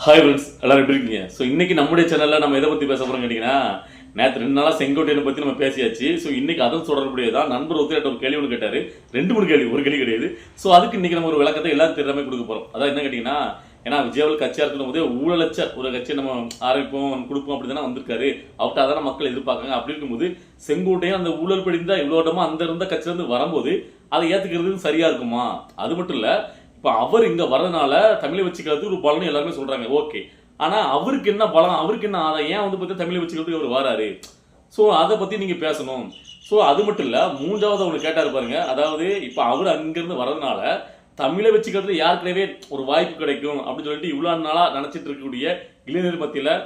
Hi friends, எல்லாரும் எப்படி இருக்கீங்க? ஸோ இன்னைக்கு நம்முடைய சேனலில் நம்ம எதை பற்றி பேச போகிறோம் கேட்டிங்கன்னா, நேற்று 2 நாளாக செங்கோட்டையனை பற்றி நம்ம பேசியாச்சு. ஸோ இன்னைக்கு அதன் தொடர்புடையதான் நண்பர் ஒருத்தர் ஒரு கேள்வி ஒன்று கேட்டார். 2-3 கேள்வி, ஒரு கேள்வி கிடையாது. ஸோ அதுக்கு இன்னைக்கு நம்ம ஒரு விளக்கத்தை எல்லாரும் தெரியாமல் கொடுக்க போகிறோம். அதான் என்ன கேட்டிங்கன்னா, ஏன்னா விஜயவால் கட்சியாக இருக்கும் போதே ஊழலச்ச ஒரு கட்சியை நம்ம ஆரம்பிப்போம் கொடுப்போம் அப்படி தானே வந்திருக்காரு. அவர்கிட்ட அதான மக்கள் எதிர்பார்க்காங்க. அப்படி இருக்கும்போது செங்கோட்டையன் அந்த ஊழல் படிந்தா இவ்வளோ இடமா அந்த இருந்த கட்சியிலேருந்து வரும்போது அதை ஏற்றுக்கிறது சரியா இருக்குமா? அது மட்டும் இல்லை, இப்போ அவர் இங்க வரதுனால தமிழை வச்சுக்கிறது ஒரு பலன் எல்லாருமே சொல்றாங்க. ஓகே, ஆனா அவருக்கு என்ன பலம், அவருக்கு என்ன ஆதாயம், ஏன் வந்து பார்த்தா தமிழை வச்சுக்கிறதுக்கு அவர் வராரு? ஸோ அதை பத்தி நீங்க பேசணும். ஸோ அது மட்டும் இல்ல, மூன்றாவது அவங்க கேட்டாரு பாருங்க. அதாவது இப்போ அவர் அங்கிருந்து வரதுனால தமிழை வச்சுக்கிறது யாருக்கிட்டவே ஒரு வாய்ப்பு கிடைக்கும் அப்படின்னு சொல்லிட்டு இவ்வளவு நாளா நினைச்சிட்டு இருக்கக்கூடிய இளைஞர் மத்தியில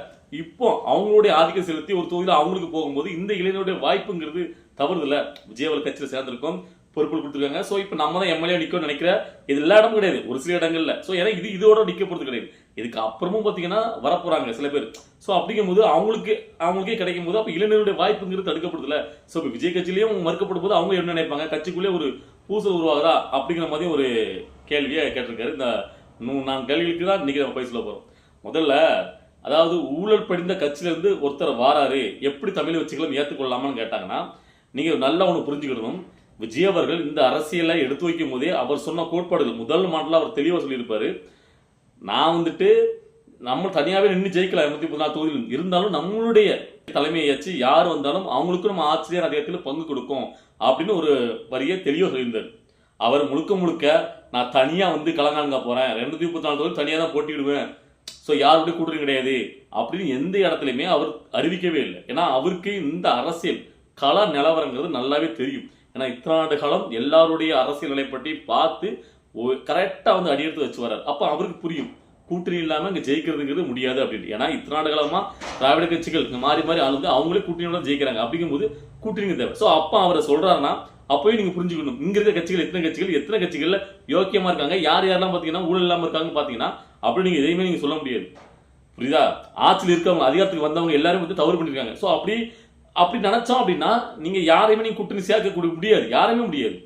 இப்போ அவங்களுடைய ஆதிக்கம் செலுத்தி ஒரு தொகுதியில் அவங்களுக்கு போகும்போது இந்த இளைஞருடைய வாய்ப்புங்கிறது தவறுதில்ல. விஜயவால் கட்சியில் சேர்ந்திருக்கோம், பொறுப்புகள் கொடுத்துருக்காங்க. ஸோ இப்போ நம்ம தான் எம்எல்ஏ நிற்கும் நினைக்கிற இது எல்லா இடமும் கிடையாது, ஒரு சில இடங்கள்ல. ஸோ ஏன்னா இதோட நிற்க போகிறது கிடையாது. இதுக்கு அப்புறமும் பார்த்தீங்கன்னா வரப்போறாங்க சில பேர். ஸோ அப்படிங்கும் போது அவங்களுக்கே கிடைக்கும் போது அப்போ இளைஞருடைய வாய்ப்புங்கிறது தடுக்கப்படுதுல. ஸோ இப்போ விஜய் கட்சியிலையும் மறுக்கப்படும் போது அவங்க என்ன நினைப்பாங்க, கட்சிக்குள்ளே ஒரு பூசல் உருவாகுதா அப்படிங்கிற மாதிரி ஒரு கேள்வியை கேட்டிருக்காரு. இந்த 4 கேள்விகளுக்கு தான் இன்னைக்கு நம்ம போய் சொல்ல போறோம். முதல்ல, அதாவது ஊழல் படிந்த கட்சியில இருந்து ஒருத்தர் வாராரு, எப்படி தமிழை வச்சுக்கலாம் ஏற்றுக்கொள்ளாமான்னு கேட்டாங்கன்னா, நீங்க நல்லா ஒன்று புரிஞ்சுக்கணும். விஜய் அவர்கள் இந்த அரசியலை எடுத்து வைக்கும் போதே அவர் சொன்ன கோட்பாடுகள் முதல் மாடல அவர் தெளிவாக சொல்லியிருப்பாரு. நான் வந்துட்டு நம்ம தனியாகவே நின்று ஜெயிக்கலாம் 234 தொகுதியில் இருந்தாலும் நம்மளுடைய தலைமையை வச்சு யார் வந்தாலும் அவங்களுக்கும் நம்ம ஆட்சியர் அதிகாரத்தில் பங்கு கொடுக்கும் அப்படின்னு ஒரு வரியை தெளிவாக சொல்லியிருந்தார். அவர் முழுக்க நான் தனியாக வந்து களங்காங்க போறேன், 234 தொகுதி தனியாக தான் போட்டிடுவேன், ஸோ யாருடைய கூட்டணி கிடையாது அப்படின்னு எந்த இடத்துலையுமே அவர் அறிவிக்கவே இல்லை. ஏன்னா அவருக்கு இந்த அரசியல் கள நிலவரங்கிறது நல்லாவே தெரியும். ஏன்னா இத்தனாண்டு காலம் எல்லாருடைய அரசியல் நிலை பற்றி பார்த்து கரெக்டா வந்து அடியெடுத்து வச்சு வர்றாரு. அப்ப அவருக்கு புரியும் கூட்டணி இல்லாம இங்க ஜெயிக்கிறதுங்கிறது முடியாது அப்படின்னு. ஏன்னா இத்தனாண்டு காலமா திராவிட கட்சிகள் இங்க மாறி ஆளுங்க அவங்களே கூட்டணியோட ஜெயிக்கிறாங்க. அப்படிங்கும்போது கூட்டணி தேவை. ஸோ அப்ப அவரை சொல்றாருன்னா அப்பயும் நீங்க புரிஞ்சுக்கணும், இங்க இருக்க கட்சிகள் எத்தனை கட்சிகள்ல யோக்கியமா இருக்காங்க, யாரெல்லாம் பாத்தீங்கன்னா ஊழல் இல்லாம இருக்காங்கன்னு பாத்தீங்கன்னா அப்படி நீங்க எதையுமே நீங்க சொல்ல முடியாது. புரியுதா? ஆட்சியில் இருக்கவங்க அதிகாரத்துக்கு வந்தவங்க எல்லாரும் வந்து தவறு பண்ணிருக்காங்க. ஸோ அப்படி நினைச்சோம் அப்படின்னா நீங்க யாரையுமே நீங்க கூட்டணி சேர்க்க முடியாது, யாருமே முடியாது.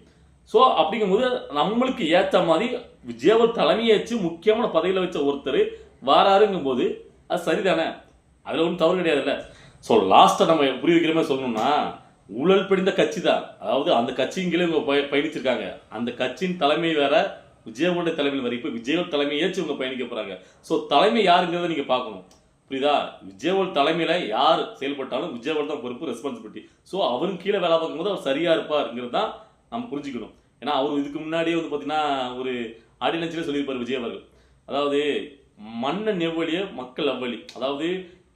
ஸோ அப்படிங்கும்போது நம்மளுக்கு ஏற்ற மாதிரி விஜயவால் தலைமையை வச்சு முக்கியமான பதவியில் வச்ச ஒருத்தர் வாராருங்கும் போது அது சரிதானே, அதுல ஒன்றும் தவறு கிடையாதுல்ல. ஸோ லாஸ்ட்டை நம்ம புரிய வைக்கிற மாதிரி சொல்லணும்னா, ஊழல் படிந்த கட்சி தான், அதாவது அந்த கட்சிங்களே இவங்க பயணிச்சிருக்காங்க. அந்த கட்சியின் தலைமை வேற, விஜயவாலுடைய தலைமையில் வேற. இப்போ விஜயவால் தலைமையை ஏற்று இவங்க பயணிக்க போறாங்க. ஸோ தலைமை யாருங்கிறத நீங்க பார்க்கணும். புரியுதா? விஜயவால் தலைமையில யார் செயல்பட்டாலும் விஜயவால் தான் பொறுப்பு, ரெஸ்பான்சிபிலிட்டி. ஸோ அவருக்கு கீழே வேலை பார்க்கும்போது அவர் சரியா இருப்பாருங்கிறது தான் நம்ம புரிஞ்சுக்கணும். ஏன்னா அவர் இதுக்கு முன்னாடியே வந்து பார்த்தீங்கன்னா ஒரு ஆடியன்ஸ்லேயே சொல்லியிருப்பார் விஜய் அவர்கள். அதாவது மன்னன் எவ்வளிய மக்கள் அவ்வளி. அதாவது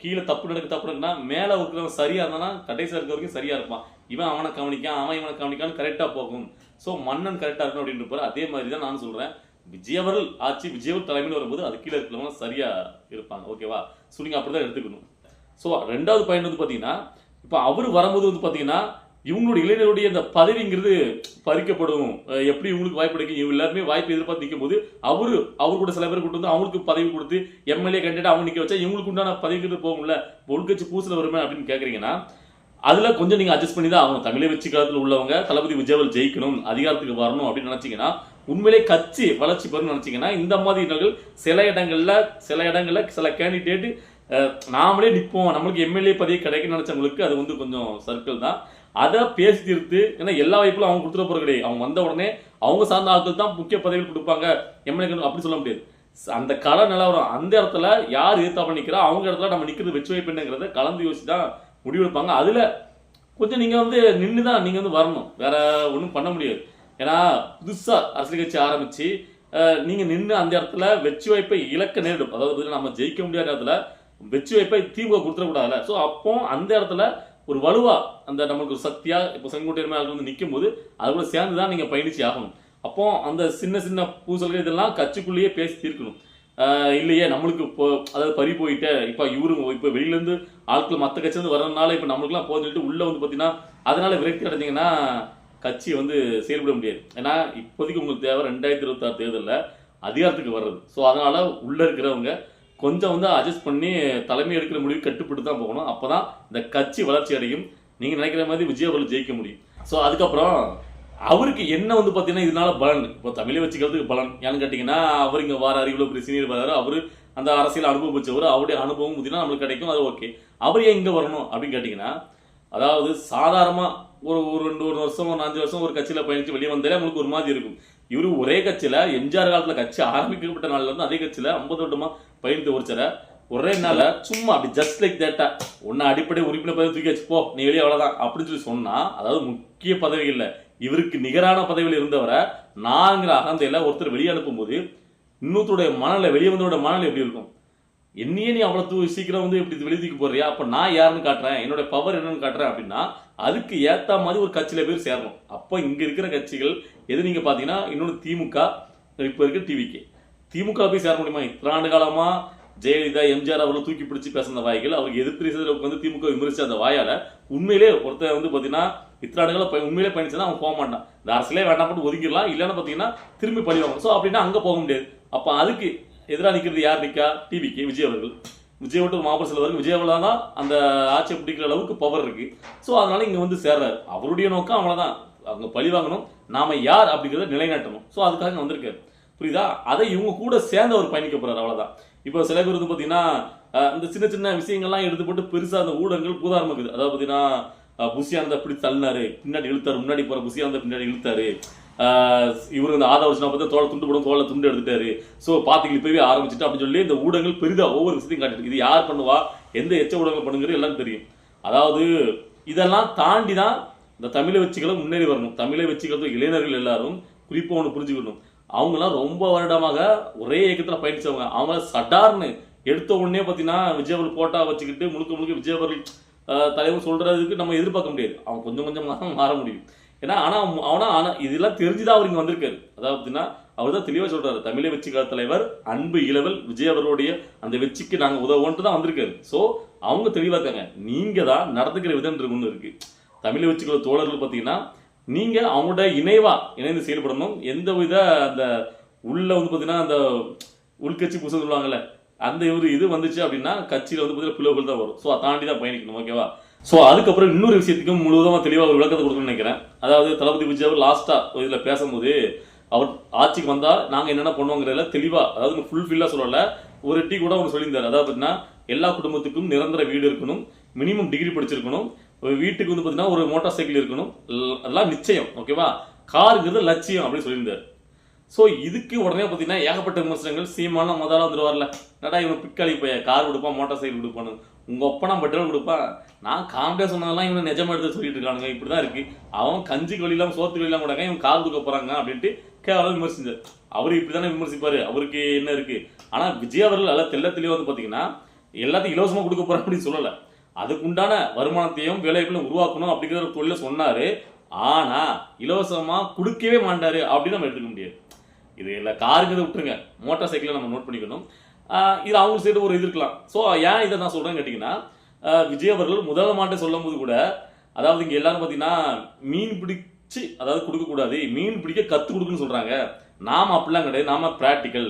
கீழே தப்பு நடக்குன்னா மேலே இருக்கிறவன் சரியா இருந்தானா கடைசியாக இருக்க வரைக்கும் சரியா இருப்பான். இவன் அவனை கவனிக்கான், அவன் இவனை கவனிக்கான்னு கரெக்டாக போகும். ஸோ மன்னன் கரெக்டாக இருக்கணும் அப்படின்னு இருப்பார். அதே மாதிரி தான் நான் சொல்றேன், விஜயவால் ஆட்சி விஜயவால் தலைமையில் வரும்போது அது கீழே இருக்கிறவங்க சரியா இருப்பாங்க. ஓகேவா? ஸோ நீங்கள் அப்படிதான் எடுத்துக்கணும். ஸோ 2வது பாயிண்ட் வந்து பார்த்தீங்கன்னா, இப்போ அவர் வரும்போது வந்து பார்த்தீங்கன்னா இவங்களுடைய இளைஞருடைய இந்த பதவிங்கிறது பறிக்கப்படும். எப்படி இவங்களுக்கு வாய்ப்பு கிடைக்கும், இவங்க எல்லாருமே வாய்ப்பு எதிர்பார்த்து நிற்கும் போது அவரு கூட சில பேர் கூட்டு வந்து அவங்களுக்கு பதவி கொடுத்து எம்எல்ஏ கேண்டிடேட் அவங்க நிற்க வச்சா இவங்களுக்கு உண்டான பதவிங்கிறது போகும்ல. ஒழுக்கட்சி பூசில் வருமே அப்படின்னு கேட்குறீங்கன்னா அதுல கொஞ்சம் நீங்க அட்ஜஸ்ட் பண்ணி தான் அவங்க தமிழை வச்சு காலத்தில் உள்ளவங்க தளபதி விஜயவால் ஜெயிக்கணும், அதிகாரத்துக்கு வரணும் அப்படின்னு நினைச்சீங்கன்னா, உண்மையிலே கட்சி வளர்ச்சி பெறும் நினைச்சீங்கன்னா, இந்த மாதிரி சில இடங்கள்ல சில கேண்டிடேட் நாமளே நிற்போம், நம்மளுக்கு எம்எல்ஏ பதவி கிடைக்குன்னு நினைச்சவங்களுக்கு அது வந்து கொஞ்சம் சர்க்கிள் தான். அதை பேசி தீர்த்து, ஏன்னா எல்லா வாய்ப்புகளும் அவங்க கொடுத்துட போற கிடையாது. அவங்க வந்த உடனே அவங்க சார்ந்த ஆட்கள் தான் முக்கிய பதவிகள் கொடுப்பாங்க, எம்எல்ஏ அப்படி சொல்ல முடியாது. அந்த கள நிலவரம் அந்த இடத்துல யார் எதிர்த்தாப்ப நிற்கிறா அவங்க இடத்துல நம்ம நிற்கிறது வெற்றி வாய்ப்புங்கிறத கலந்து யோசிச்சு தான் முடிவெடுப்பாங்க. அதுல கொஞ்சம் நீங்க வந்து நின்று தான் நீங்க வந்து வரணும், வேற ஒன்றும் பண்ண முடியாது. ஏன்னா புதுசா அரசியல் கட்சி ஆரம்பிச்சு நீங்க நின்று அந்த இடத்துல வெற்றி வாய்ப்பை இழக்க நேரிடும். அதாவது நம்ம ஜெயிக்க முடியாத இடத்துல வெற்றி வாய்ப்பை திமுக கொடுத்துடக்கூடாதுல்ல. ஸோ அப்போ அந்த இடத்துல ஒரு வலுவா அந்த நமக்கு சக்தியா இப்போ செங்கோட்டையன் மேல வந்து நிற்கும் போது அது கூட சேர்ந்து தான் நீங்க பயணிச்சு ஆகணும். அப்போ அந்த சின்ன பூசல்கள் இதெல்லாம் கட்சிக்குள்ளேயே பேசி தீர்க்கணும். இல்லையே நம்மளுக்கு இப்போ அதாவது பறி போயிட்டு இப்போ வெளியிலேருந்து ஆட்கள் மற்ற கட்சியிலேருந்து வரதுனால இப்போ நம்மளுக்குலாம் போக சொல்லிட்டு உள்ள வந்து பார்த்தீங்கன்னா அதனால விரக்தி அடைஞ்சிங்கன்னா கட்சியை வந்து செயல்பட முடியாது. ஏன்னா இப்போதைக்கு உங்களுக்கு தேவை 2026 தேர்தலில் அதிகாரத்துக்கு வர்றது. ஸோ அதனால உள்ள இருக்கிறவங்க கொஞ்சம் வந்து அட்ஜஸ்ட் பண்ணி தலைமை எடுக்கிற முடிவு கட்டுப்பட்டு தான் போகணும். அப்போதான் இந்த கட்சி வளர்ச்சி அடையும். நீங்கள் நினைக்கிற மாதிரி விஜயவால் ஜெயிக்க முடியும். ஸோ அதுக்கப்புறம் அவருக்கு என்ன வந்து பார்த்தீங்கன்னா இதனால பலன், இப்போ தமிழை வச்சுக்கிறதுக்கு பலன் ஏன்னு கேட்டிங்கன்னா, அவர் இங்கே வாராரு, இவ்வளோ பெரிய சீனியர் வராரு, அவரு அந்த அரசியல் அனுபவிச்சவர், அவருடைய அனுபவம் பார்த்தீங்கன்னா நம்மளுக்கு கிடைக்கும், அது ஓகே. அவர் ஏன் இங்கே வரணும் அப்படின்னு கேட்டிங்கன்னா, அதாவது சாதாரணமாக ஒரு 2 வருஷம் 5 வருஷம் ஒரு கட்சியில் பயணித்து வெளியே வந்தாலே நம்மளுக்கு ஒரு மாதிரி இருக்கும். இவரு ஒரே கட்சியில் எம்ஜிஆர் காலத்தில் கட்சி ஆரம்பிக்கப்பட்ட நாள்ல இருந்து அதே கட்சியில் 50 வருடமா பயணித்து ஒருச்சரை ஒரே நாள சும்மா அப்படி ஜஸ்ட் லைக் தேட்டா ஒன்னு அடிப்படை உறுப்பினர் பதவி தூக்கி வச்சு போ நீ வெளியே அவ்வளவுதான் அப்படின்னு சொல்லி சொன்னா, அதாவது முக்கிய பதவி இல்லை, இவருக்கு நிகரான பதவியில் இருந்தவரை நான்கிற அகந்தையில ஒருத்தர் வெளியே அனுப்பும் போது இன்னொருத்தருடைய மனநிலை, வெளியே வந்தோட மனநிலை எப்படி இருக்கும்? என்னையே நீ அவ்வளவு சீக்கிரம் வந்து இப்படி வெளியே தூக்கி போடுறியா, அப்ப நான் யாருன்னு காட்டுறேன், என்னோட பவர் என்னன்னு காட்டுறேன் அப்படின்னா அதுக்கு ஏத்த மாதிரி ஒரு கட்சியில போய் சேரணும். அப்ப இங்க இருக்கிற கட்சிகள் எது நீங்க பாத்தீங்கன்னா, இன்னொன்று திமுக, இப்ப இருக்க டிவிகே. திமுக போய் சேர முடியுமா? இத்தனை ஆண்டு காலமா ஜெயலலிதா எம்ஜிஆர் அவர்கள் தூக்கி பிடிச்சி பேசுன வாய்கள், அவருக்கு எதிர்ப்பு வந்து திமுக விமர்சிச்ச அந்த வாயால உண்மையிலே ஒருத்தர் வந்து பாத்தீங்கன்னா இத்தனை ஆண்டுகளை உண்மையிலே பயணிச்சுன்னா அவன் போக மாட்டான். இந்த அரசியலே வேண்டாம் போட்டு ஒதுங்கிடலாம், இல்லைன்னு பாத்தீங்கன்னா திரும்பி பழிவாங்க. ஸோ அப்படின்னா அங்க போக முடியாது. அப்ப அதுக்கு எதிராக நிற்கிறது யார் நிற்கா? டிவிக்கு விஜய் அவர்கள். விஜய் விட்டு ஒரு மாபெரும் செல்வருக்கு விஜய் அவர்கள் தான் அந்த ஆட்சியை பிடிக்கிற அளவுக்கு பவர் இருக்கு. ஸோ அதனால இங்க வந்து சேர்றாரு. அவருடைய நோக்கம் அவ்வளவுதான், அவங்க பழி வாங்கணும், நாம யார் அப்படிங்கிறத நிலைநாட்டணும். ஸோ அதுக்காக வந்திருக்காரு, புரியுதா? அதை இவங்க கூட சேர்ந்து அவர் பயணிக்க போறாரு, அவ்வளவுதான். இப்போ சில பேர் வந்து பாத்தீங்கன்னா இந்த சின்ன சின்ன விஷயங்கள்லாம் எடுத்து போட்டு பெருசா அந்த ஊடகங்கள் பூதாரமா இருக்குது. அதாவது பாத்தீங்கன்னா புஷியானந்த பிடி தள்ளினாரு, பின்னாடி இழுத்தாரு, முன்னாடி போற புஷியானந்த பின்னாடி இழுத்தாரு, இவரு இந்த ஆதா வருஷம் பார்த்து தோலை துண்டு போடும், தோலை துண்டு எடுத்துட்டாரு, ஸோ பாத்தீங்க இப்பவே ஆரம்பிச்சுட்டு அப்படின்னு சொல்லி இந்த ஊடகங்கள் பெரிதா ஒவ்வொரு விஷயத்தையும் காட்டிட்டு இது யார் பண்ணுவா, எந்த எச்ச ஊடகங்கள் பண்ணுங்கிறது எல்லாம் தெரியும். அதாவது இதெல்லாம் தாண்டி தான் இந்த தமிழை வச்சுக்களை முன்னேறி வரணும். தமிழை வச்சுக்கிறது இளைஞர்கள் எல்லாரும் குறிப்பா ஒன்று புரிஞ்சுக்கணும், அவங்களாம் ரொம்ப வருடமாக ஒரே இயக்கத்தில் பயணிச்சவங்க. அவங்க சடார்னு எடுத்த உடனே பார்த்தீங்கன்னா விஜய் அவர்கள் போட்டா வச்சுக்கிட்டு முழுக்க முழுக்க விஜய் அவர்கள் தலைவர் சொல்றதுக்கு நம்ம எதிர்பார்க்க முடியாது. அவன் கொஞ்சம் கொஞ்சமாக தான் மாற முடியும். ஏன்னா ஆனா இதெல்லாம் தெரிஞ்சுதான் அவர் இங்க வந்திருக்காரு. அதாவது பார்த்தீங்கன்னா அவர் தான் தெளிவாக சொல்றாரு, தமிழை வெற்றிக்கால தலைவர் அன்பு இளவல் விஜய் அவருடைய அந்த வெற்றிக்கு நாங்கள் உதவுன்ட்டு தான் வந்திருக்காரு. ஸோ அவங்க தெளிவாக இருக்காங்க. நீங்க தான் நடந்துக்கிற விதம் ஒன்று இருக்கு. தமிழை வெற்றிக்கால தோழர்கள் பார்த்தீங்கன்னா நீங்க அவங்களோட இணைந்து செயல்படணும். எந்த வித அந்த உள்ள வந்து பாத்தீங்கன்னா அந்த உள்கட்சி புதுசு சொல்லுவாங்கல்ல, அந்த இது வந்துச்சு அப்படின்னா கட்சியில வந்து பாத்தீங்கன்னா பிளவுகள் தான் வரும். ஸோ அதை தாண்டி தான் பயணிக்கணும், ஓகேவா? ஸோ அதுக்கப்புறம் இன்னொரு விஷயத்துக்கும் முழுவதுமா தெளிவாக ஒரு விளக்கத்தை கொடுக்கணும்னு நினைக்கிறேன். அதாவது தளபதி விஜய் அவர் லாஸ்டா இதுல பேசும்போது அவர் ஆட்சிக்கு வந்தா நாங்க என்னென்ன பண்ணுவோங்கிறதுல தெளிவா, அதாவது ஃபுல்ஃபில்லா சொல்லல, ஒரு டீ கூட அவர் சொல்லியிருந்தாரு. அதாவது பாத்தீங்கன்னா எல்லா குடும்பத்துக்கும் நிரந்தர வீடு இருக்கணும், மினிமம் டிகிரி படிச்சிருக்கணும், வீட்டுக்கு வந்து பாத்தீங்கன்னா ஒரு மோட்டார் சைக்கிள் இருக்கணும், அதெல்லாம் நிச்சயம், ஓகேவா? காருங்கிறது லட்சியம் அப்படின்னு சொல்லியிருந்தாரு. ஸோ இதுக்கு உடனே பார்த்தீங்கன்னா ஏகப்பட்ட விமர்சனங்கள். சீமான முதல்ல வந்துடுவார்ல, நடா இவன் பிக்காளி போய் கார் கொடுப்பான், மோட்டார் சைக்கிள் கொடுப்பானு, உங்க ஒப்பனா பெட்ரோல் கொடுப்பான், நான் காமெடியா சொன்னதெல்லாம் இவனை நிஜமா எடுத்து சொல்லிட்டு இருக்கானுங்க, இப்படிதான் இருக்கு, அவன் கஞ்சிக்கு வழியிலாம் சோத்துக்கு வழியெல்லாம் கூட இவன் கார் கொடுக்க போறாங்க அப்படின்ட்டு கேவலம் விமர்சிச்சார். அவரு இப்படிதானே விமர்சிப்பாரு, அவருக்கு என்ன இருக்கு? ஆனா விஜய் அவர்கள் நல்லா தெல்ல தெளிவா வந்து பாத்தீங்கன்னா எல்லாத்தையும் இலவசமா கொடுக்க போறாங்க அப்படின்னு சொல்லல, அதுக்குண்டான வருமானத்தையும் வேலைகளையும் உருவாக்கணும் அப்படிங்கிற ஒரு தொழில சொன்னாரு. ஆனா இலவசமா கொடுக்கவே மாட்டாரு அப்படின்னு நம்ம எடுத்துக்க முடியாது. இது இல்லை, காருங்கிறத விட்டுருங்க, மோட்டார் சைக்கிளை நம்ம நோட் பண்ணிக்கணும். இது அவங்க சைடு ஒரு இது இருக்கலாம். ஸோ ஏன் இதை நான் சொல்றேன்னு கேட்டீங்கன்னா, விஜய் அவர்கள் முதல் மாட்டை சொல்லும் போது கூட, அதாவது இங்க எல்லாரும் பார்த்தீங்கன்னா மீன் பிடிச்சு அதாவது கொடுக்கக்கூடாது, மீன் பிடிக்க கற்றுக் கொடுக்குன்னு சொல்றாங்க. நாம அப்படிலாம் கிடையாது, நாம பிராக்டிக்கல்,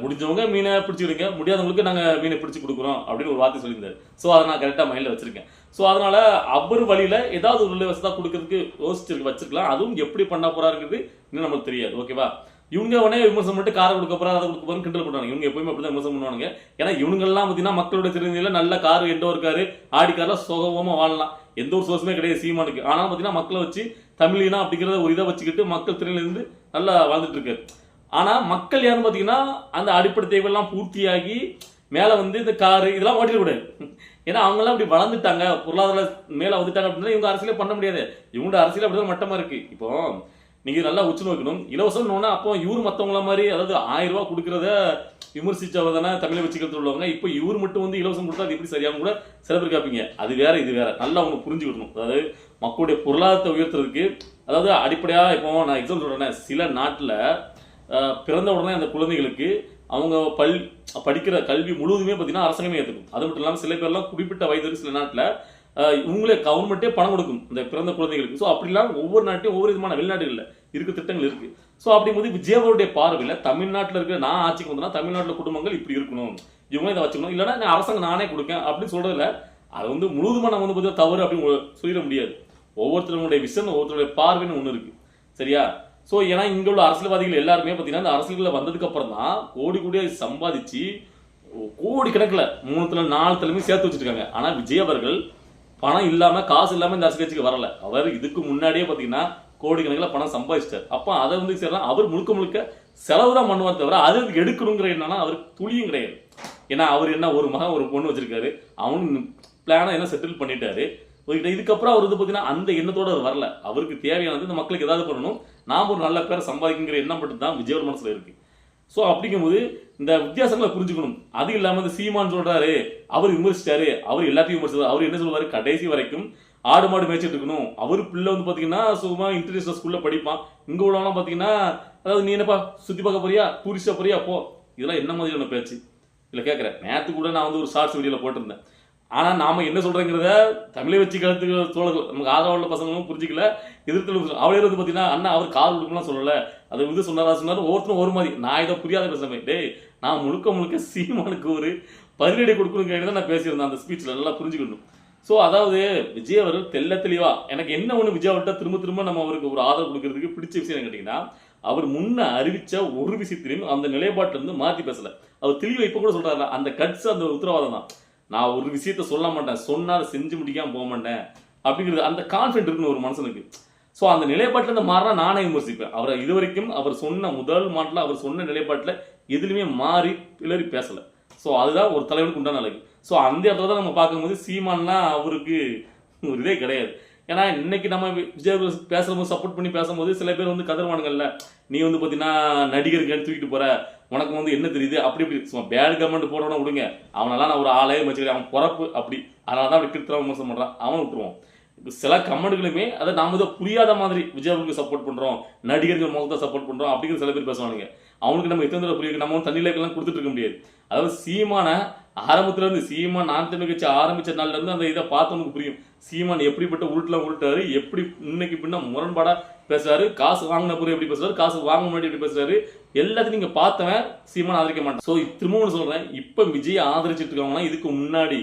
முடிஞ்சவங்க மீனை பிடிச்சிடுங்க, முடியாதவங்களுக்கு நாங்கள் மீனை பிடிச்சி கொடுக்குறோம் அப்படின்னு ஒரு வார்த்தை சொல்லியிருந்தாரு. ஸோ அதை நான் கரெக்டாக மைண்டில் வச்சிருக்கேன். ஸோ அதனால அவர் வழியில ஏதாவது ஒரு வசதி கொடுக்கறதுக்கு யோசிச்சிருக்கு வச்சிருக்கலாம். அதுவும் எப்படி பண்ண போறாருங்கிறது இன்னும் நம்மளுக்கு தெரியாது, ஓகேவா? இவங்க உடனே விமர்சனம் பண்ணிட்டு காரை கொடுக்க போறா, அதை கொடுக்க போறோம் கிண்டல் பண்ணுவாங்க. இவங்க எப்பவுமே அப்படிதான் விமர்சனம் பண்ணுவாங்க. ஏன்னா இவங்கெல்லாம் பார்த்தீங்கன்னா மக்களோட திருநிலையில நல்ல கார் எண்டோ இருக்காரு, ஆடி கார்ல சுகமா வாழலாம், எந்த ஒரு சோர்ஸுமே கிடையாது சீமானுக்கு. ஆனால் பார்த்தீங்கன்னா மக்களை வச்சு தமிழினா அப்படிங்கிறத ஒரு இதை வச்சுக்கிட்டு மக்கள் திறனிலிருந்து நல்லா வாழ்ந்துட்டு இருக்காரு. ஆனா மக்கள் யாரும் பாத்தீங்கன்னா அந்த அடிப்படை தேவையெல்லாம் பூர்த்தியாகி மேல வந்து இந்த காரு இதெல்லாம் ஓட்டிட கூடாது. ஏன்னா அவங்க எல்லாம் அப்படி வளர்ந்துட்டாங்க, பொருளாதார மேல வந்துட்டாங்க அப்படின்னா இவங்க அரசியலே பண்ண முடியாது. இவங்களோட அரசியல் அப்படிதான் மட்டமா இருக்கு. இப்போ நீங்க நல்லா உச்சு நோக்கணும். இலவசம் அப்போ இவரு மத்தவங்கள மாதிரி, அதாவது 1000 ரூபாய் கொடுக்கறத விமர்சிச்சவங்க தானே தமிழை வச்சுக்கிறது உள்ளவங்க. இப்போ இவர் மட்டும் வந்து இலவசம் கொடுத்தா அது எப்படி சரியாக கூட சில பேர் கேட்பீங்க. அது வேற இது வேற, நல்லா அவங்க புரிஞ்சுக்கணும். அதாவது மக்களுடைய பொருளாதாரத்தை உயர்த்துறதுக்கு, அதாவது அடிப்படையா இப்போ நான் எக்ஸாம்பிள் சொல்றேன், சில நாட்டுல பிறந்த உடனே அந்த குழந்தைகளுக்கு அவங்க படிக்கிற கல்வி முழுவதுமே பார்த்தீங்கன்னா அரசாங்கமே ஏற்றுக்கும். அது மட்டும் இல்லாமல் சில பேர்லாம் குறிப்பிட்ட வயதுக்கு சில நாட்டில் இவங்களே கவர்மெண்ட்டே பணம் கொடுக்கும் இந்த பிறந்த குழந்தைகளுக்கு. ஸோ அப்படிலாம் ஒவ்வொரு நாட்டையும் ஒவ்வொரு விதமான வெளிநாடுகளில் இருக்க திட்டங்கள் இருக்கு. ஸோ அப்படிங்கும்போது விஜயவருடைய பார்வையில் தமிழ்நாட்டில் இருக்கிற நான் ஆட்சிக்கு வந்தேன்னா தமிழ்நாட்டில் குடும்பங்கள் இப்படி இருக்கணும், இவங்களும் இதை வச்சுக்கணும், இல்லைன்னா நான் அரசாங்கம் நானே கொடுக்கேன் அப்படின்னு சொல்றதுல அது வந்து முழுவதுமா நம்ம வந்து பார்த்தீங்கன்னா தவறு அப்படின்னு சொல்லிட முடியாது. ஒவ்வொருத்தருடைய விஷன், ஒவ்வொருத்தருடைய பார்வைன்னு ஒன்று இருக்கு, சரியா? ஸோ ஏன்னா இங்க உள்ள அரசியல்வாதிகள் எல்லாருமே பார்த்தீங்கன்னா இந்த அரசியல்களை வந்ததுக்கு அப்புறம் தான் கோடி கோடியாக சம்பாதிச்சு கோடி கணக்கில் 3 4 தலைமையும் சேர்த்து வச்சிருக்காங்க. ஆனா விஜய் அவர்கள் பணம் இல்லாம காசு இல்லாம இந்த அரசியல் கட்சிக்கு வரல. அவர் இதுக்கு முன்னாடியே பாத்தீங்கன்னா கோடி கணக்கில் பணம் சம்பாதிச்சிட்டார். அப்ப அதை வந்து சரி அவர் முழுக்க முழுக்க செலவு தான் பண்ணுவார் தவிர அது எடுக்கணுங்கிற என்னன்னா அவருக்கு துளியும் கிடையாது. ஏன்னா அவர் என்ன ஒரு மகன் ஒரு பொண்ணு வச்சிருக்காரு, அவனு பிளானா என்ன செட்டில் பண்ணிட்டாரு. இதுக்கப்புறம் அவர் வந்து பாத்தீங்கன்னா அந்த எண்ணத்தோட அவர் வரல. அவருக்கு தேவையானது இந்த மக்களுக்கு ஏதாவது பண்ணணும், நாம ஒரு நல்ல பேரை சம்பாதிக்குங்கிற எண்ணம் மட்டும் தான் விஜய் மனசுல இருக்கு. ஸோ அப்படிங்கும்போது இந்த வித்தியாசங்களை புரிஞ்சுக்கணும். அது இல்லாமல் இந்த சீமான் சொல்றாரு, அவர் விமர்சிச்சாரு, அவர் எல்லாத்தையும் விமர்சிச்சாரு. அவர் என்ன சொல்லுவாரு, கடைசி வரைக்கும் ஆடு மாடு மேய்ச்சிட்டு இருக்கணும். அவர் பிள்ளை வந்து பாத்தீங்கன்னா சும்மா இன்டர்நேஷனல் ஸ்கூல்ல படிப்பான். இங்க உள்ளவங்க பாத்தீங்கன்னா அதாவது நீ என்னப்பா சுத்தி பார்க்க போறியா, டூரிஸ்டா போறியா போ. இதெல்லாம் என்ன மாதிரியான பேச்சு இல்ல கேட்கறேன். நேற்று கூட நான் வந்து ஒரு ஷார்ட்ஸ் வீடியோல போட்டிருந்தேன். ஆனா நாம என்ன சொல்றேங்கிறத தமிழை வச்சு கருத்து தோழர்கள் நமக்கு ஆதரவுள்ள பசங்களும் புரிஞ்சிக்கல, எதிர்த்து அவளே வந்து பாத்தீங்கன்னா அண்ணா அவர் கால் கொடுக்கலாம் சொல்லல, அதை வந்து சொன்னாரு ஒவ்வொருத்தரும் ஒரு மாதிரி. நான் இதை புரியாத பேசுறேன். டேய் நான் முழுக்க முழுக்க சீமானுக்கு ஒரு பதிலடி கொடுக்கணுங்கிறத நான் பேசியிருந்தேன் அந்த ஸ்பீச்ல, நல்லா புரிஞ்சுக்கணும். ஸோ அதாவது விஜய் அவர்கள் தெல்ல தெளிவா எனக்கு என்ன ஒன்று விஜய் அவர்கிட்ட திரும்ப திரும்ப நம்ம அவருக்கு ஒரு ஆதரவு கொடுக்கறதுக்கு பிடிச்ச விஷயம் கேட்டீங்கன்னா, அவர் முன்ன அறிவிச்ச ஒரு விஷயத்திலையும் அந்த நிலைப்பாட்டில இருந்து மாற்றி பேசல. அவர் தெளிவா இப்ப கூட சொல்றாரு, அந்த கட்ஸ் அந்த உத்தரவாதம் தான். நான் ஒரு விஷயத்த சொல்ல மாட்டேன், சொன்னால் செஞ்சு முடிக்காம போக மாட்டேன் அப்படிங்கிறது அந்த கான்ஃபிடென்ட் இருக்குன்னு ஒரு மனுஷனுக்கு. ஸோ அந்த நிலைப்பாட்டில் இருந்து மாறினா நானே விமர்சிப்பேன். அவரை இது வரைக்கும் அவர் சொன்ன முதல் மாட்டில் அவர் சொன்ன நிலைப்பாட்டில் எதுலையுமே மாறி பிளறி பேசலை. ஸோ அதுதான் ஒரு தலைவனுக்கு உண்டான அழகு. ஸோ அந்த இடத்துல தான் நம்ம பார்க்கும்போது சீமான்லாம் அவருக்கு ஒரு இதே கிடையாது. ஏன்னா இன்னைக்கு நம்ம விஜய் பேசும்போது சப்போர்ட் பண்ணி பேசும்போது சில பேர் வந்து கதர்வானுங்கள்ல, நீ வந்து பார்த்தீங்கன்னா நடிகருக்கு தூக்கிட்டு போற, உனக்கு வந்து என்ன தெரியுது அப்படி இப்படி சும்மா பேட் கமெண்ட் போடணும் விடுங்க. அவனெல்லாம் நான் ஒரு ஆளே வச்சுக்கிறேன், அவன் பிறப்பு அப்படி, அதனால தான் அப்படி கிருத்திரம் விமர்சனம் பண்ணுறான், அவன் விட்டுருவோம். சில கமெண்ட்களுமே அதை நாம இதை புரியாத மாதிரி விஜய் அவர்களுக்கு சப்போர்ட் பண்றோம், நடிகர்கள் முகத்தை சப்போர்ட் பண்றோம் அப்படிங்கிற சில பேர் பேசுவானுங்க. அவனுக்கு நம்ம எத்தனை புரியுது, நம்ம வந்து தண்ணியிலாம் கொடுத்துட்டு இருக்க முடியாது. அதாவது சீமான ஆரம்பத்துல இருந்து சீமான் நான் தமிழ் கட்சி ஆரம்பிச்ச நாள்ல இருந்து அந்த இதை பார்த்தவனுக்கு புரியும். சீமான் எப்படிப்பட்ட உருட்டுலாம் உருட்டாரு, எப்படி இன்னைக்கு பின்ன முரண்பாடா பேசுறாரு, காசு வாங்கின பிறகு எப்படி பேசுறாரு, காசு வாங்க முன்னாடி எப்படி பேசுறாரு, எல்லாத்தையும் நீங்க பார்த்தவன் சீமான் ஆதரிக்க மாட்டான். ஸோ திரும்பவும் சொல்றேன், இப்ப விஜய் ஆதரிச்சிட்டு இருக்கவங்கன்னா இதுக்கு முன்னாடி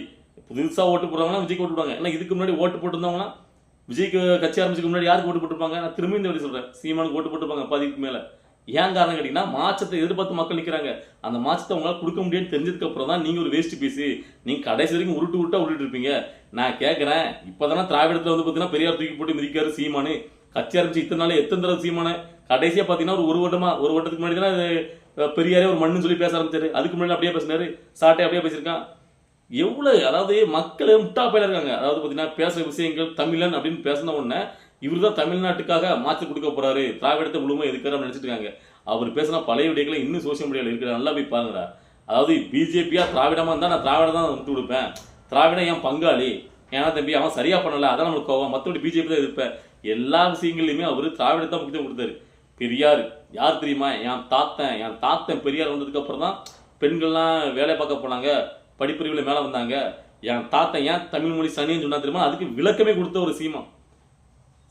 புதுசா ஓட்டு போடுறாங்கன்னா விஜய்க்கு ஓட்டு போடுவாங்க. ஏன்னா இதுக்கு முன்னாடி ஓட்டு போட்டுருந்தவங்கன்னா விஜய்க்கு கட்சி ஆரம்பிச்சுக்கு முன்னாடி யாருக்கு ஓட்டு போட்டுருப்பாங்க? நான் திரும்பி இந்த வழி சொல்றேன், சீமானுக்கு ஓட்டு போட்டுருப்பாங்க பாதிக்கு மேல. ஏன் காரணம் கேட்டீங்கன்னா, மாற்றத்தை எதிர்பார்த்து மக்கள் நிற்கிறாங்க. அந்த மாற்றத்தை உங்களால் கொடுக்க முடியும்னு தெரிஞ்சதுக்கு அப்புறம் தான் நீங்க ஒரு வேஸ்ட் பீஸ், நீங்க கடைசி வரைக்கும் உருட்டு இருப்பீங்க. நான் கேட்கறேன், இப்பதானே திராவிடத்துல வந்து பாத்தீங்கன்னா பெரியார் தூக்கி போட்டு மிதிக்காரு சீமானு. கட்சி ஆரம்பிச்சு இத்தனை நாள் எத்தனை தடவை சீமான கடைசியா பாத்தீங்கன்னா ஒரு வருடத்துக்கு முன்னாடி தான் பெரியாரே ஒரு மண்ணுன்னு சொல்லி பேச ஆரம்பிச்சாரு. அதுக்கு முன்னாடி அப்படியே பேசினாரு, சாட்டை அப்படியே பேசியிருக்கான். எவ்வளவு அதாவது மக்கள் முட்டா பயில இருக்காங்க. அதாவது பாத்தீங்கன்னா பேசுற விஷயங்கள் தமிழன் அப்படின்னு பேசின உடனே இவர் தான் தமிழ்நாட்டுக்காக மாற்றி கொடுக்க போறாரு, திராவிடத்தை முழுமை எதுக்காரு நினைச்சிட்டு இருக்காங்க. அவர் பேசினா பழைய விடைகளை இன்னும் சோசியல் மீடியாவில் இருக்கிற நல்லா போய் பாருங்கடா. அதாவது பிஜேபியா திராவிடமா இருந்தா நான் திராவிடம் தான் விட்டு கொடுப்பேன், திராவிடம் என் பங்காளி, ஏன்னா தம்பி அவன் சரியா பண்ணல அதான் நம்மளுக்கு கோவம், மற்றபடி பிஜேபி தான் இருப்பேன். எல்லா விஷயங்களையுமே அவர் திராவிடத்தான் முக்கியம் கொடுத்தாரு. பெரியார் யார் தெரியுமா? என் தாத்தன் பெரியார் வந்ததுக்கு அப்புறம் தான் பெண்கள்லாம் வேலை பார்க்க போனாங்க, படிப்பறிவுல மேல வந்தாங்க. என் தாத்தன் ஏன் தமிழ் மொழி சனின்னு சொன்னா தெரியுமா? அதுக்கு விளக்கமே கொடுத்த ஒரு சீமா.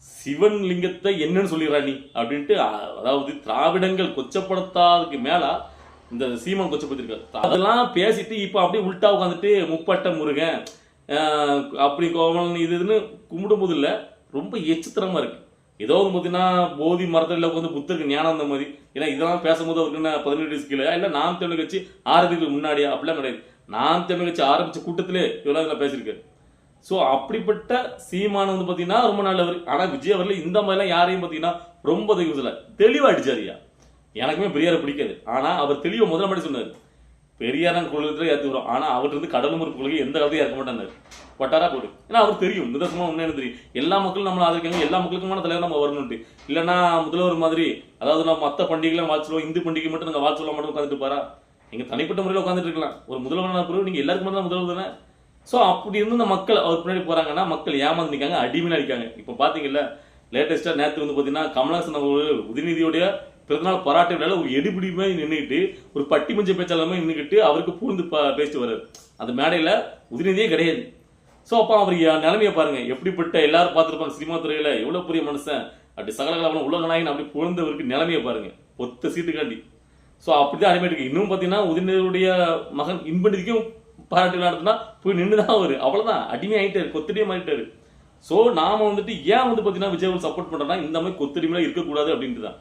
சிவன் லிங்கத்தை என்னன்னு சொல்லிடுறா நீ அப்படின்ட்டு. அதாவது திராவிடங்கள் கொச்சப்படுத்தாதுக்கு மேல இந்த சீமான் கொச்சப்படுத்திருக்காரு. அதெல்லாம் பேசிட்டு இப்ப அப்படியே உள்டா உட்காந்துட்டு முப்பட்ட முருகன் அப்படி கோவலன் இதுன்னு கும்பிடும் போது இல்ல, ரொம்ப எச்சித்திரமா இருக்கு. ஏதோ பார்த்தீங்கன்னா போதி மரத்தில் உட்காந்து புத்தருக்கு ஞானம் அந்த மாதிரி. ஏன்னா இதெல்லாம் பேசும்போது அவருக்கு என்ன 18 வயசு கீழே இல்லை நாம் தமிழ் கட்சி ஆரம்பிக்கிறதுக்கு முன்னாடியா? அப்படிலாம் கிடையாது. நாம் தமிழ் கட்சி ஆரம்பிச்ச கூட்டத்திலே இவ்வளவு இதெல்லாம் பேசியிருக்காரு. ஸோ அப்படிப்பட்ட சீமான வந்து பார்த்தீங்கன்னா ரொம்ப நல்லவர். ஆனால் விஜய் அவர்கள் இந்த மாதிரிலாம் யாரையும் பார்த்தீங்கன்னா ரொம்ப தெளிவா அடிச்சாரியா. எனக்குமே பெரியாரை பிடிக்காது, ஆனால் அவர் தெளிவாக முதல்ல மாதிரி சொன்னார், பெரியாரன் கொள்கை ஏற்றி வரும், ஆனால் அவர்கிட்ட இருந்து கடல் மறுப்பு கொள்கை எந்த காலத்தையும் ஏற்க மாட்டார், பட்டாரா போடு. ஏன்னா அவர் தெரியும் நிதர்சனமா உண்மையான தெரியும் எல்லா மக்களும் நம்மளை ஆதரிக்காங்க, எல்லா மக்களுக்குமான தலைவர் நம்ம வரணும்ட்டு. இல்லைன்னா முதல்வர் மாதிரி அதாவது நம்ம மற்ற பண்டிகைலாம் வாழ்த்துவோம், இந்து பண்டிகை மட்டும் நாங்கள் வாழ்த்து சொல்ல மட்டும் உட்காந்துட்டு பாரா, நீங்க தனிப்பட்ட முறையில் உட்காந்துட்டு இருக்கலாம். ஒரு முதல்வர் பிறகு நீங்க எல்லாருக்கும் மட்டும் தான் முதல்வர் தானே. ஸோ அப்படி இருந்து இந்த மக்கள் அவர் பின்னாடி போறாங்கன்னா மக்கள் ஏமாந்து நிற்காங்க, அடிமையா இருக்காங்க. இப்போ பாத்தீங்கல்ல லேட்டஸ்டா நேற்று வந்து பாத்தீங்கன்னா கமலஹாசன் அவர் உதயநிதியோடைய பிறந்தநாள் பாராட்டு விழாவில் ஒரு எடுபிடிமே நின்றுக்கிட்டு ஒரு பட்டி மஞ்ச பேச்சாளமே நின்றுக்கிட்டு அவருக்கு பூர்ந்து பேசிட்டு வர்றாரு. அந்த மேடையில உதயநிதியே கிடையாது. ஸோ அப்போ அவர் நிலைமையை பாருங்க, எப்படிப்பட்ட எல்லாரும் பார்த்துருப்பாங்க சினிமா துறையில எவ்வளவு பெரிய மனுஷன் அப்படி சகலகலவன உலக நாயகன் அப்படி புகழ்ந்தவருக்கு நிலைமையை பாருங்க, ஒத்த சீட்டுக்காண்டி. ஸோ அப்படிதான் அடிமையா இருக்கு. இன்னும் பாத்தீங்கன்னா உதயநிதியுடைய மகன் இன்பநிதிக்கும் பாராட்டு நடத்தினா போய் நின்றுதான் அவரு, அவ்வளவுதான் அடிமை ஆயிட்டாரு, கொத்தடியே மாறிட்டாரு. ஸோ நாம வந்துட்டு ஏன் வந்து பாத்தீங்கன்னா விஜய் சப்போர்ட் பண்றோம்னா இந்த மாதிரி கொத்தடிமையில இருக்கக்கூடாது அப்படின்ட்டு தான்.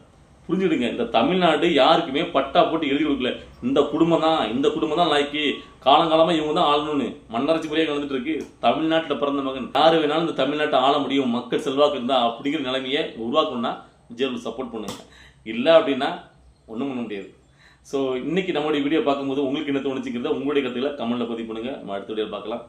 புரிஞ்சுடுங்க. இந்த தமிழ்நாடு யாருக்குமே பட்டா போட்டு எழுதி கொடுக்கல. இந்த குடும்பம் தான் லாய்க்கு, காலங்காலமா இவங்க தான் ஆளணும்னு மன்னரட்சி முறையாக நடந்துட்டு இருக்கு. தமிழ்நாட்டில் பிறந்த மகன் யாரு வேணாலும் இந்த தமிழ்நாட்டை ஆள முடியும், மக்கள் செல்வாக்கு இருந்தா அப்படிங்கிற நிலைமையை உருவாக்கணும்னா விஜய் சப்போர்ட் பண்ணுங்க. இல்லை அப்படின்னா ஒன்றும் பண்ண முடியாது. ஸோ இன்னைக்கு நம்மளுடைய வீடியோ பார்க்கும்போது உங்களுக்கு என்ன தோணுச்சுங்கிறத உங்களுடைய கருத்துக்களை கமெண்ட்ல பதிவு பண்ணுங்க. நம்ம அடுத்த வீடியோ பார்க்கலாம்.